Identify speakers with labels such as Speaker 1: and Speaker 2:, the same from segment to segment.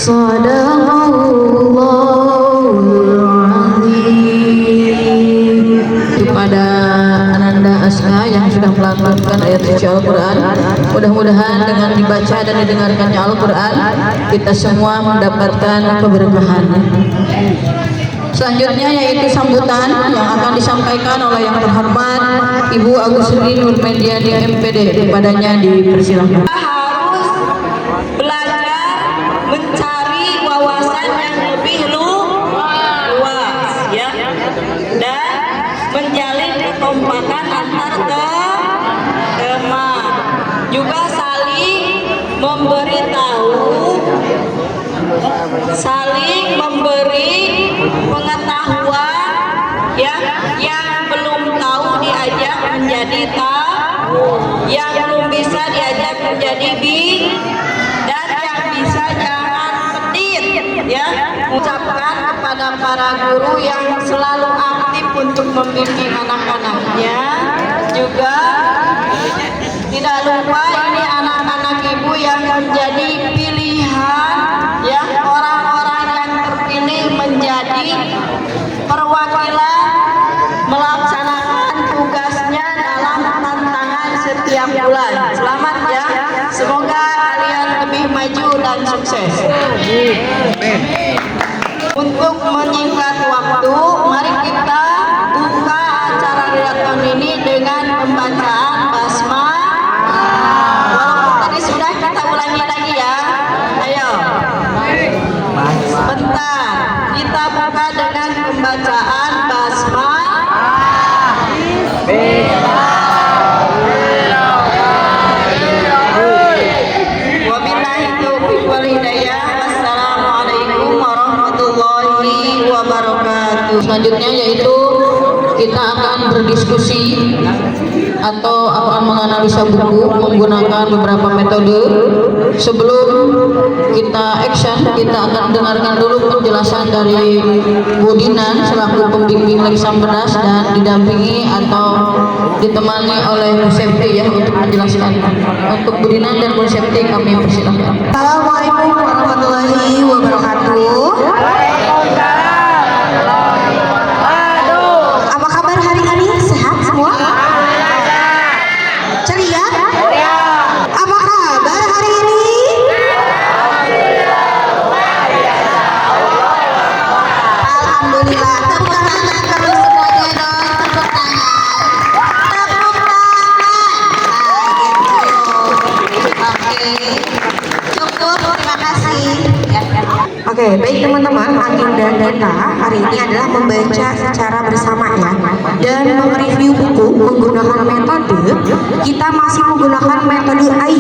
Speaker 1: Sadaqallahul Azim. Kepada Ananda Asna yang sudah melantunkan ayat suci Al-Quran, mudah-mudahan dengan dibaca dan didengarkannya Al-Quran, kita semua mendapatkan keberkahan. Selanjutnya yaitu sambutan yang akan disampaikan oleh yang terhormat Ibu Agustin Nurmediani MPD. Kepadanya dipersilakan.
Speaker 2: Harus belajar mencari wawasan yang lebih luas, ya, dan menjalin kekompakan antar teman, juga saling memberitahu, saling memberi pengetahuan, ya, yang belum tahu diajak menjadi tahu, yang belum bisa diajak menjadi dan yang bisa jangan petit, ya. Ucapkan kepada para guru yang selalu aktif untuk membimbing anak-anaknya, juga tidak lupa ini anak-anak ibu yang menjadi pilihan, ya, orang-orang yang terpilih menjadi perwakilan melaksanakan tugasnya dalam tantangan setiap bulan. Selamat ya, semoga kalian lebih maju dan sukses. Untuk menyingkat waktu, mari kita buka acara Riyadhon ini dengan pembacaan basmalah. Walaupun tadi sudah, kita ulangi lagi ya. Ayo. Sebentar. Kita buka dengan pembacaan basmalah. Wabillahi taufiq wal hidayah. Wassalamualaikum warahmatullahi wabarakatuh.
Speaker 1: Selanjutnya yaitu kita akan berdiskusi atau akan menganalisa buku menggunakan beberapa metode. Sebelum kita action, kita akan dengarkan dulu penjelasan dari Bu Dinan selaku pembimbing Legi Sambenas dan didampingi atau ditemani oleh Bu Septi, ya, untuk menjelaskan. Untuk Bu Dinan dan Bu Septi kami persilahkan.
Speaker 2: Assalamualaikum warahmatullahi wabarakatuh. Apa kabar hari ini? Sehat semua? Ceria? Apa kabar hari ini? Alhamdulillah. Tepuk tangan terus semuanya dong. Tepuk tangan. Tepuk tangan. Gitu. Oke. Cukup. Terima kasih. Oke, baik teman-teman, agenda kita hari ini adalah membaca secara bersama, ya, dan mereview buku menggunakan metode. Kita masih menggunakan metode AI.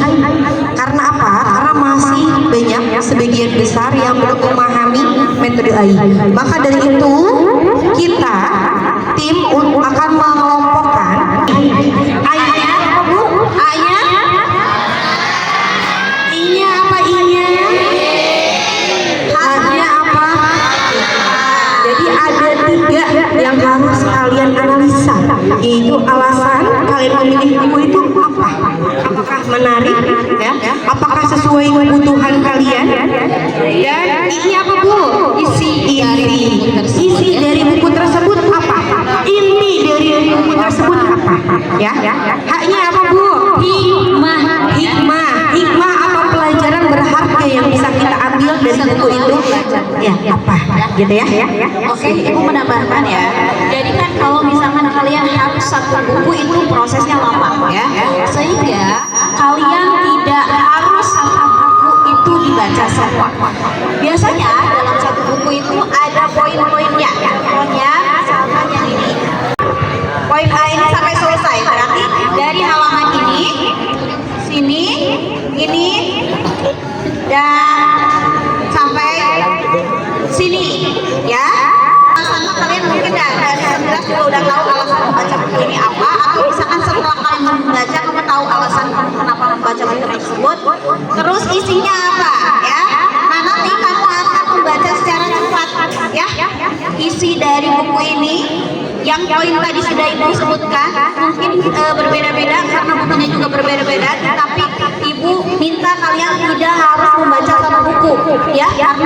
Speaker 2: Karena apa? Karena masih banyak sebagian besar yang belum memahami metode AI. Maka dari itu kita tim akan mengelompokkan AI-nya apa, Bu? AI-nya? I-nya apa? I-nya? H-nya apa? Jadi ada 3 yang harus kalian analisa, yaitu alasan kalian memilih buku itu apa, apakah menarik, ya, apakah sesuai kebutuhan kalian, dan ini apa, Bu? Isi dari buku tersebut apa, inti dari buku tersebut apa, ya. Haknya apa, Bu? Hikmah apa pelajaran berharga yang bisa kita ambil dari buku itu, ya, apa, gitu ya.
Speaker 3: Oke, Ibu menambahkan, ya. Jadi kan kalau misalkan kalian harus satu buku itu prosesnya lama, ya. Sehingga kalian tidak harus satu buku itu dibaca semua. Biasanya dalam satu buku itu ada poin-poinnya. Contohnya misalkan yang ini. Poin A ini sampai selesai. Berarti dari halaman ini, sini, ini, dan sampai sini, ya. Sama kalian mungkin dari 11 juga udah tahu alasan membaca buku ini apa, atau misalkan setelah kalian membaca kamu tahu alasan kenapa membaca buku tersebut, terus isinya apa, ya. Nah, nanti kamu akan membaca secara cepat, ya, isi dari buku ini. Yang poin tadi sudah Ibu sebutkan, mungkin berbeda-beda karena bukunya juga berbeda-beda, tapi Ibu minta kalian tidak harus membaca satu buku, ya, karena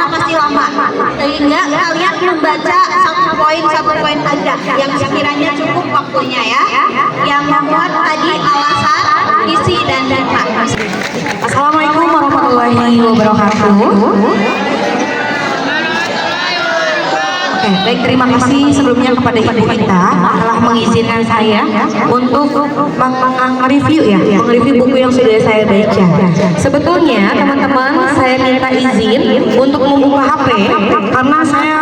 Speaker 3: membaca satu poin aja yang sekiranya cukup waktunya ya. Yang memuat tadi alasan, isi dan data.
Speaker 2: Assalamualaikum warahmatullahi wabarakatuh. Oke, baik, terima kasih sebelumnya kepada ibu kita telah mengizinkan saya untuk mereview buku yang sudah saya baca. Sebetulnya teman-teman, saya minta izin untuk membuka HP karena saya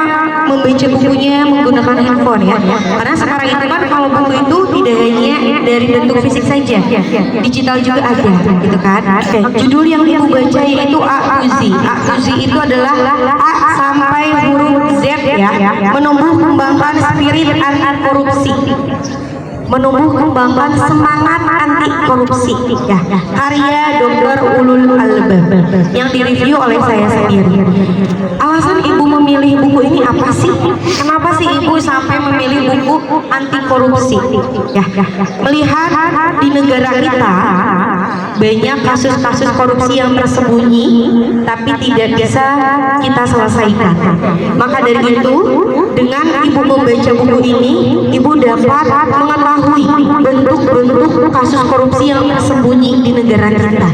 Speaker 2: membaca bukunya menggunakan handphone ya. Karena sekarang itu kan kalau buku itu tidak hanya dari bentuk fisik saja, digital juga ada, gitu kan. Oke, judul yang ibu baca yaitu A to Z. A to Z itu adalah A sampai huruf Z ya. Menumbuh kembangkan spirit anti korupsi, menumbuh kembangkan semangat anti korupsi ya. Karya Dr. Ulul Albab yang direview oleh saya sendiri. Alasan ibu memilih buku ini apa sih? Kenapa sih ibu sampai memilih buku anti korupsi ya? Melihat di negara kita banyak kasus-kasus korupsi yang tersembunyi tapi tidak bisa kita selesaikan. Maka dari itu, dengan ibu membaca buku ini, ibu dapat mengetahui bentuk-bentuk kasus korupsi yang tersembunyi di negara kita.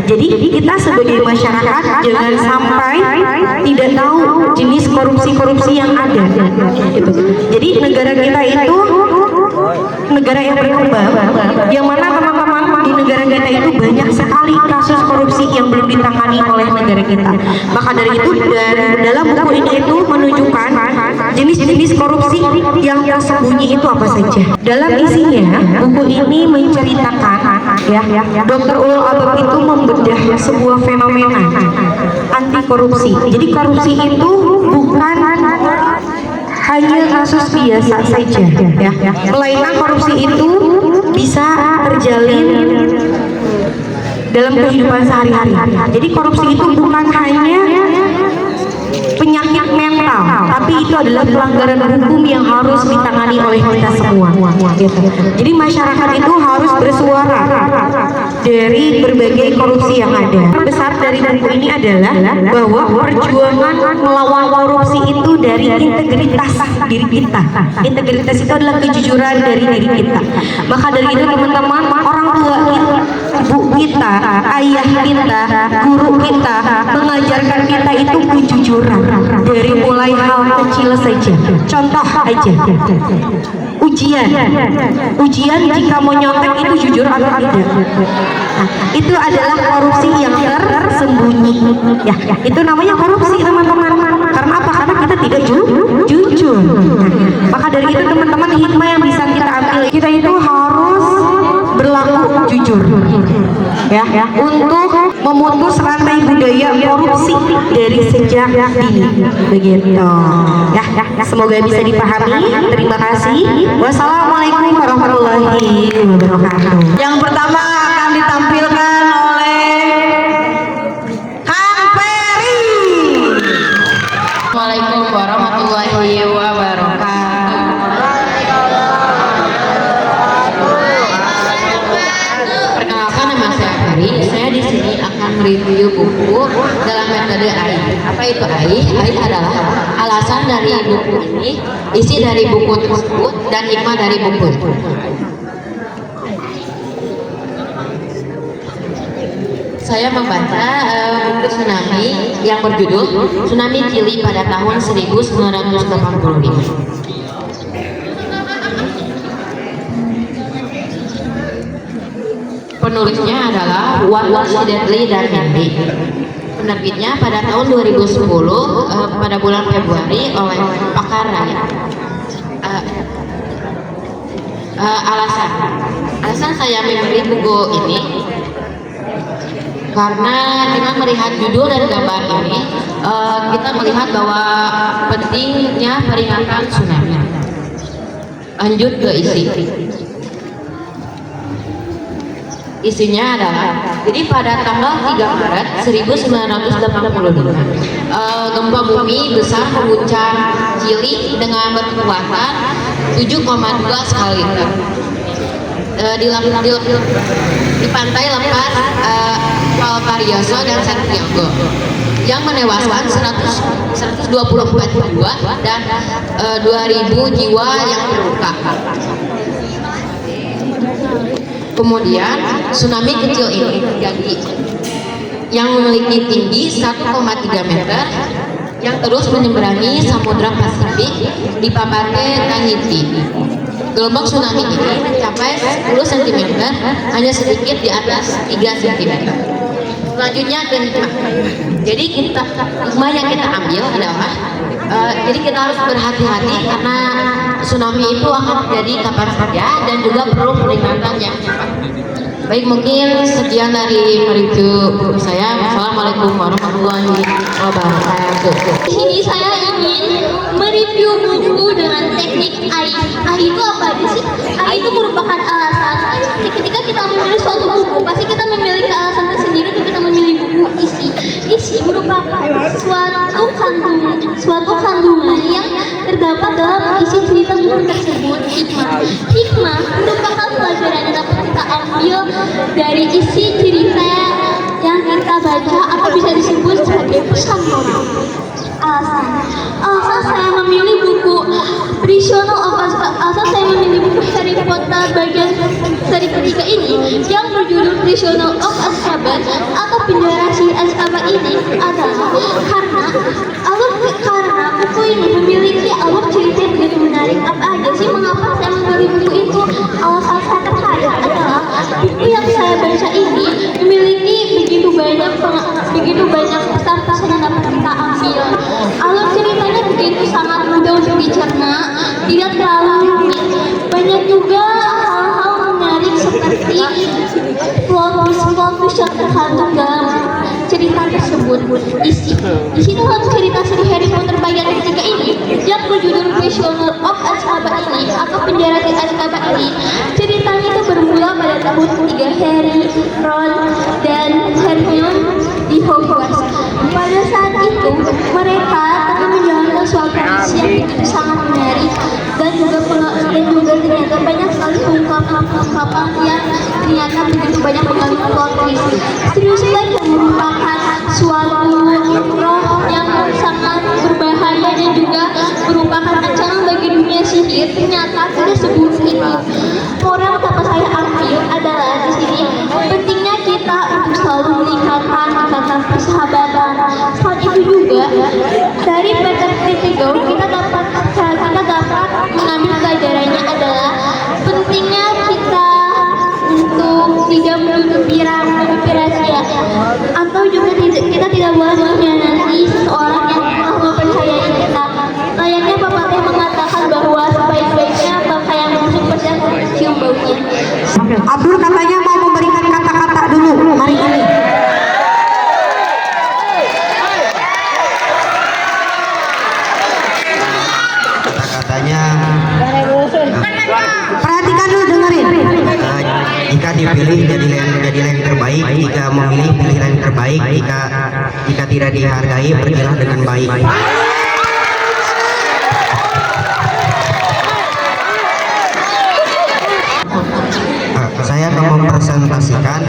Speaker 2: Jadi kita sebagai masyarakat jangan sampai tidak tahu jenis korupsi-korupsi yang ada. Jadi negara kita itu negara yang berkembang, yang mana teman-teman di negara kita itu banyak sekali kasus korupsi yang belum ditangani oleh negara kita. Maka dari itu dalam buku ini itu menunjukkan jenis-jenis korupsi yang tersembunyi itu apa saja. Dalam isinya buku ini menceritakan ya, Dr. Ulul Albab itu membedah sebuah fenomena anti korupsi. Jadi korupsi itu bukan hanya kasus biasa saja ya, melainkan korupsi itu bisa terjalin dalam kehidupan sehari-hari. Jadi korupsi itu bukan hanya penyakit mental, tapi itu adalah pelanggaran hukum yang harus ditangani oleh kita semua. Jadi masyarakat itu harus bersuara dari berbagai korupsi yang ada. Besar dari buku ini adalah bahwa perjuangan melawan korupsi itu dari integritas diri kita. Integritas itu adalah kejujuran dari diri kita. Maka dari itu teman-teman, orang tua kita, ibu kita, ayah kita, guru kita mengajarkan kita itu kejujuran dari mulai hal kecil saja. Contoh aja, ujian jika mau nyontek itu jujur atau tidak. Nah, itu adalah korupsi yang tersembunyi ya, itu namanya korupsi teman-teman. Karena apa? Karena kita tidak jujur. Maka dari itu teman-teman, hikmah yang bisa kita ambil, kita itu harus berlaku jujur ya, untuk memutus rantai budaya korupsi dari sejak dini, begitu ya. Semoga bisa dipahami. Terima kasih. Wassalamualaikum warahmatullahi wabarakatuh.
Speaker 3: Yang pertama akan ditampilkan oleh Kang Peri.
Speaker 1: Assalamualaikum warahmatullahi wabarakatuh. Perkenalkan, nama saya Peri. Saya di sini akan mereview buku dalam metode AI. Apa itu AI? AI adalah alasan dari buku ini, isi dari buku tersebut, dan hikmah dari buku itu. Saya membaca buku Tsunami yang berjudul Tsunami Chili pada tahun 1985. Penulisnya adalah Wallace Siddeley dan Henry. Penerbitnya pada tahun 2010 pada bulan Februari oleh Pakar Raya. Alasan saya memilih buku ini karena dengan melihat judul dan gambar ini kita melihat bahwa pentingnya peringatan tsunami. Lanjut ke isi. Isinya adalah, jadi pada tanggal 3 Maret 1985 gempa bumi besar mengguncang Chili dengan berkekuatan 7,2 skala Richter di pantai lepas Valparaiso dan Santiago yang menewaskan 124 jiwa dan 2.000 jiwa yang terluka. Kemudian tsunami kecil ini terjadi yang memiliki tinggi 1,3 meter yang terus menyeberangi Samudra Pasifik di Papeete, Tahiti. Gelombang tsunami ini mencapai 10 cm, hanya sedikit di atas 3 cm. Selanjutnya ke hikmah. Jadi hikmah yang kita ambil adalah jadi kita harus berhati-hati karena tsunami itu akan terjadi kapan saja dan juga perlu peringatan yang cepat. Baik, mungkin sekian dari review buku saya. Wassalamualaikum warahmatullahi wabarakatuh.
Speaker 4: Di sini saya ingin mereview buku dengan teknik AI. AI itu apa sih? AI itu merupakan alasan. Ketika kita memilih suatu buku, pasti kita memiliki alasan tersendiri untuk kita memilih buku isi. Isi merupakan suatu kandungan yang terdapat dalam isi cerita buku tersebut. Hikmah merupakan pelajaran yang dapat kita ambil dari isi cerita yang kita baca atau bisa disebut sebagai pesan moral. Alasan saya memilih buku Prisoner of Azkaban, alasan saya memilih buku Harry Potter bagian seri ketiga ini yang berjudul Prisoner of Azkaban atau Penjara si Azkaban ini adalah karena buku ini memiliki alur cerita yang begitu menarik. Apa aja sih mengapa saya memilih buku itu? Alasan saya tertarik adalah buku yang saya baca ini memiliki begitu banyak pesan-pesan yang dapat kita ambil. Alur ceritanya begitu sangat mudah untuk dicerna, tidak terlalu rumit. Banyak juga hal-hal menarik seperti plot twist yang terkandung dalam cerita tersebut. Di sini dalam cerita seri Harry Potter bagian ketiga ini yang berjudul Prisoner of Azkaban ini atau Penjara si Azkaban ini, ceritanya itu bermula pada tahun 3 Harry, Ron, dan Hermione di Hogwarts. Pada saat itu mereka tengah menjalankan suatu misi yang begitu sangat menarik dan juga ternyata banyak sekali ungkapan yang ternyata begitu banyak mengandung plot twist. Serius banget merupakan suatu roh yang sangat berbahaya dan juga merupakan ancaman bagi dunia sihir. Ternyata tidak seburuk itu. Moral yang dapat saya ambil adalah di sini pentingnya kita untuk selalu meningkatkan ikatan persahabatan. Selain itu juga dari Peter Pettigrew kita dapat mengambil pelajarannya adalah pentingnya kita untuk tidak menutupi rahasia atau juga kita tidak boleh mengkhianati seseorang yang telah mempercayai kita. Layaknya Bapak Teh mengatakan bahwa sebaik-baiknya bangsa yang busuk pasti akan cium baunya.
Speaker 2: Abdul katanya mau memberikan kata-kata dulu hari ini.
Speaker 5: Kata-katanya
Speaker 2: Perhatikan dulu, dengerin.
Speaker 5: jika dipilih jadilah yang terbaik, jika memilih pilihlah yang terbaik, jika tidak dihargai pergilah dengan baik. Saya akan mempresentasikan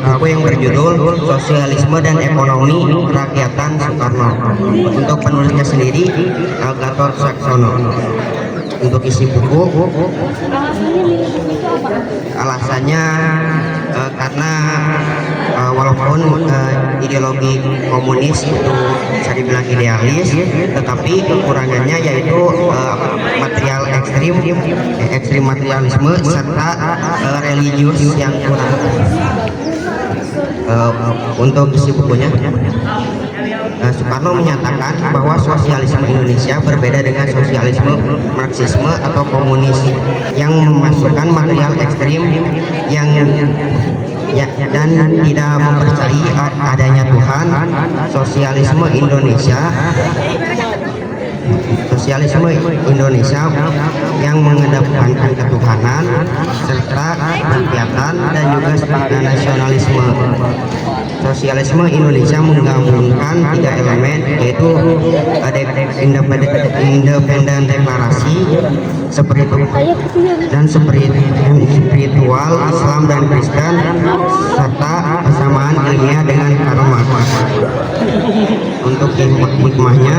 Speaker 5: buku yang berjudul Sosialisme dan Ekonomi Kerakyatan Soekarno. Untuk penulisnya sendiri Gatot Saksono. Untuk isi buku, alasannya karena walaupun ideologi komunis itu bisa dibilang idealis, tetapi kekurangannya yaitu material ekstrim materialisme serta religius yang kurang. Untuk isi bukunya, Soekarno menyatakan bahwa sosialisme Indonesia berbeda dengan sosialisme Marxisme atau komunis yang memasukkan material ekstrim dan tidak mempercayai adanya Tuhan. Sosialisme Indonesia yang mengedepankan ketuhanan serta kerakyatan dan juga nasionalisme. Sosialisme Indonesia menggabungkan 3 elemen, yaitu independen deklarasi, spiritual Islam dan Kristen, serta kesamaan ilmiah dengan Karl Marx. Untuk hikmahnya,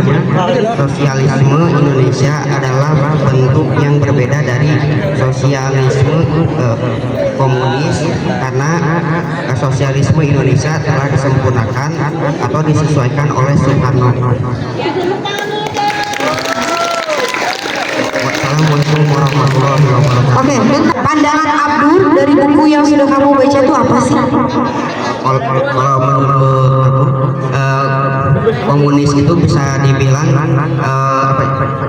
Speaker 5: sosialisme Indonesia adalah bentuk yang berbeda dari sosialisme komunis, karena sosialisme Indonesia telah disempurnakan atau disesuaikan oleh Soekarno. Wassalamualaikum warahmatullahi wabarakatuh.
Speaker 2: Oke, pandangan Abdur dari buku yang sudah kamu baca itu apa sih?
Speaker 5: Kalau menurut aku, komunis itu bisa dibilang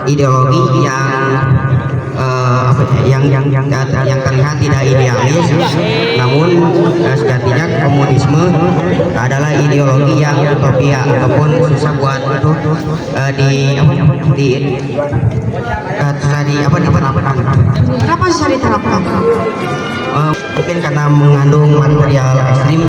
Speaker 5: ideologi yang terlihat tidak idealis, namun sejatinya komunisme adalah ideologi yang utopia ataupun susah buat itu
Speaker 2: Kenapa susah diterapkan?
Speaker 5: mungkin karena mengandung material ekstrim.